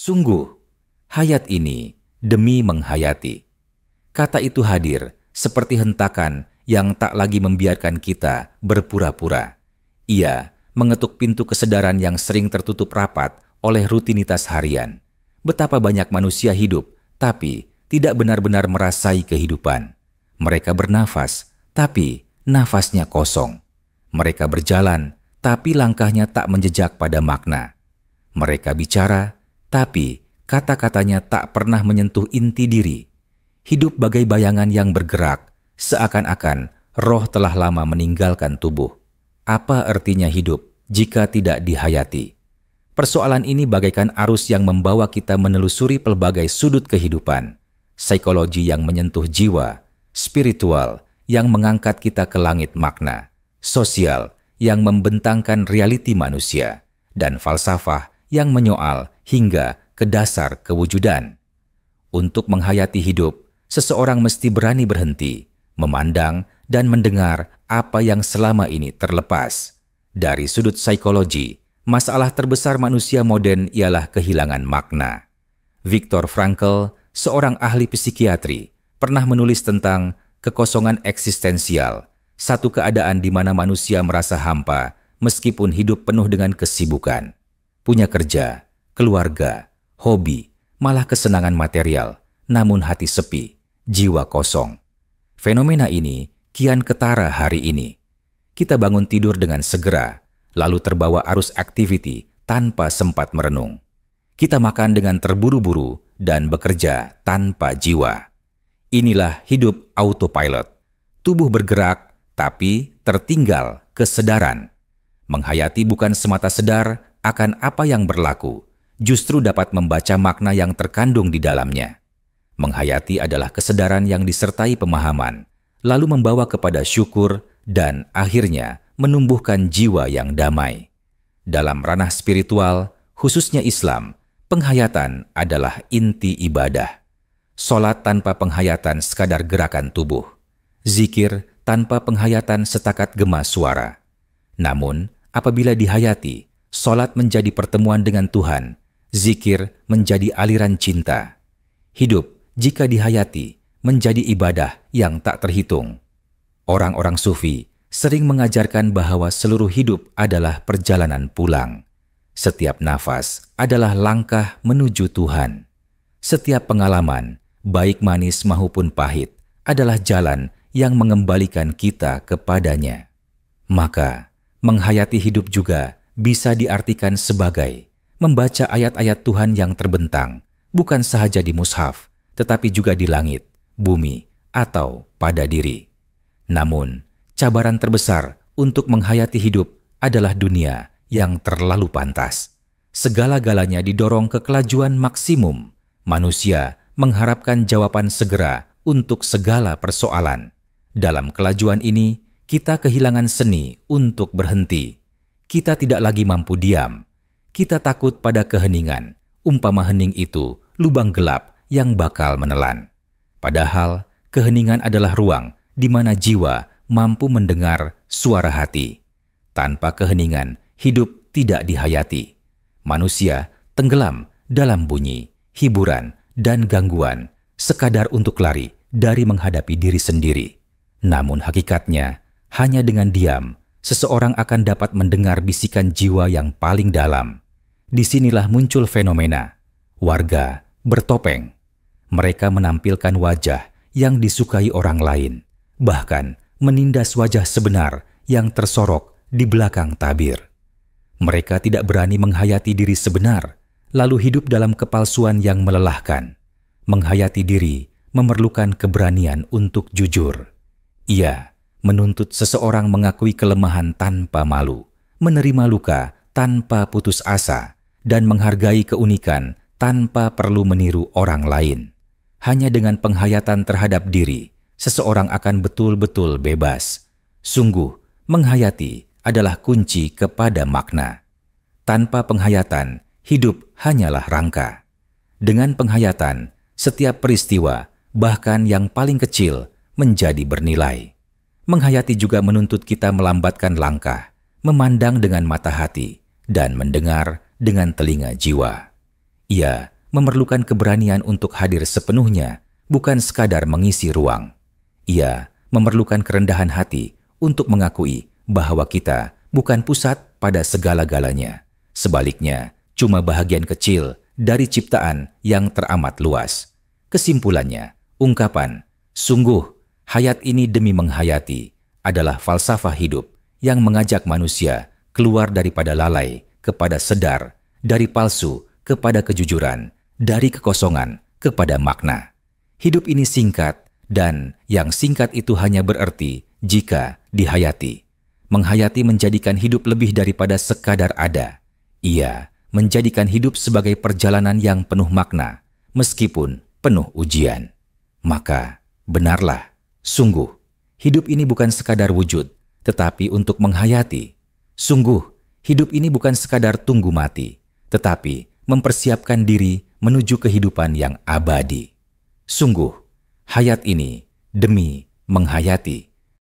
Sungguh, hayat ini demi menghayati. Kata itu hadir seperti hentakan yang tak lagi membiarkan kita berpura-pura. Ia mengetuk pintu kesadaran yang sering tertutup rapat oleh rutinitas harian. Betapa banyak manusia hidup, tapi tidak benar-benar merasai kehidupan. Mereka bernafas, tapi nafasnya kosong. Mereka berjalan, tapi langkahnya tak menjejak pada makna. Mereka bicara, tapi kata-katanya tak pernah menyentuh inti diri. Hidup bagai bayangan yang bergerak, seakan-akan roh telah lama meninggalkan tubuh. Apa artinya hidup jika tidak dihayati? Persoalan ini bagaikan arus yang membawa kita menelusuri pelbagai sudut kehidupan. Psikologi yang menyentuh jiwa, spiritual yang mengangkat kita ke langit makna, sosial yang membentangkan realiti manusia, dan falsafah yang menyoal hingga ke dasar kewujudan. Untuk menghayati hidup, seseorang mesti berani berhenti, memandang dan mendengar apa yang selama ini terlepas. Dari sudut psikologi, masalah terbesar manusia modern ialah kehilangan makna. Viktor Frankl, seorang ahli psikiatri, pernah menulis tentang kekosongan eksistensial, satu keadaan di mana manusia merasa hampa meskipun hidup penuh dengan kesibukan. Punya kerja, keluarga, hobi, malah kesenangan material, namun hati sepi, jiwa kosong. Fenomena ini kian ketara hari ini. Kita bangun tidur dengan segera, lalu terbawa arus aktiviti tanpa sempat merenung. Kita makan dengan terburu-buru dan bekerja tanpa jiwa. Inilah hidup autopilot. Tubuh bergerak, tapi tertinggal kesadaran. Menghayati bukan semata sedar akan apa yang berlaku, justru dapat membaca makna yang terkandung di dalamnya. Menghayati adalah kesadaran yang disertai pemahaman, lalu membawa kepada syukur dan akhirnya menumbuhkan jiwa yang damai. Dalam ranah spiritual, khususnya Islam, penghayatan adalah inti ibadah. Solat tanpa penghayatan sekadar gerakan tubuh. Zikir tanpa penghayatan setakat gema suara. Namun, apabila dihayati, solat menjadi pertemuan dengan Tuhan, zikir menjadi aliran cinta. Hidup jika dihayati menjadi ibadah yang tak terhitung. Orang-orang sufi sering mengajarkan bahwa seluruh hidup adalah perjalanan pulang. Setiap nafas adalah langkah menuju Tuhan. Setiap pengalaman, baik manis maupun pahit, adalah jalan yang mengembalikan kita kepadanya. Maka, menghayati hidup juga bisa diartikan sebagai membaca ayat-ayat Tuhan yang terbentang, bukan sahaja di mushaf, tetapi juga di langit, bumi, atau pada diri. Namun, cabaran terbesar untuk menghayati hidup adalah dunia yang terlalu pantas. Segala-galanya didorong ke kelajuan maksimum. Manusia mengharapkan jawaban segera untuk segala persoalan. Dalam kelajuan ini, kita kehilangan seni untuk berhenti. Kita tidak lagi mampu diam. Kita takut pada keheningan. Umpama hening itu lubang gelap yang bakal menelan. Padahal, keheningan adalah ruang di mana jiwa mampu mendengar suara hati. Tanpa keheningan, hidup tidak dihayati. Manusia tenggelam dalam bunyi, hiburan, dan gangguan, sekadar untuk lari dari menghadapi diri sendiri. Namun hakikatnya, hanya dengan diam, seseorang akan dapat mendengar bisikan jiwa yang paling dalam. Disinilah muncul fenomena warga bertopeng. Mereka menampilkan wajah yang disukai orang lain, bahkan menindas wajah sebenar yang tersorok di belakang tabir. Mereka tidak berani menghayati diri sebenar, lalu hidup dalam kepalsuan yang melelahkan. Menghayati diri memerlukan keberanian untuk jujur. Ia menuntut seseorang mengakui kelemahan tanpa malu, menerima luka tanpa putus asa, dan menghargai keunikan tanpa perlu meniru orang lain. Hanya dengan penghayatan terhadap diri, seseorang akan betul-betul bebas. Sungguh, menghayati adalah kunci kepada makna. Tanpa penghayatan, hidup hanyalah rangka. Dengan penghayatan, setiap peristiwa, bahkan yang paling kecil, menjadi bernilai. Menghayati juga menuntut kita melambatkan langkah, memandang dengan mata hati, dan mendengar dengan telinga jiwa. Ia memerlukan keberanian untuk hadir sepenuhnya, bukan sekadar mengisi ruang. Ia memerlukan kerendahan hati untuk mengakui bahwa kita bukan pusat pada segala-galanya. Sebaliknya, cuma bahagian kecil dari ciptaan yang teramat luas. Kesimpulannya, ungkapan, sungguh, hayat ini demi menghayati, adalah falsafah hidup yang mengajak manusia keluar daripada lalai kepada sedar, dari palsu kepada kejujuran, dari kekosongan kepada makna. Hidup ini singkat, dan yang singkat itu hanya berarti jika dihayati. Menghayati menjadikan hidup lebih daripada sekadar ada. Ia menjadikan hidup sebagai perjalanan yang penuh makna, meskipun penuh ujian. Maka, benarlah, sungguh, hidup ini bukan sekadar wujud, tetapi untuk menghayati. Sungguh, hidup ini bukan sekadar tunggu mati, tetapi mempersiapkan diri menuju kehidupan yang abadi. Sungguh, hayat ini demi menghayati.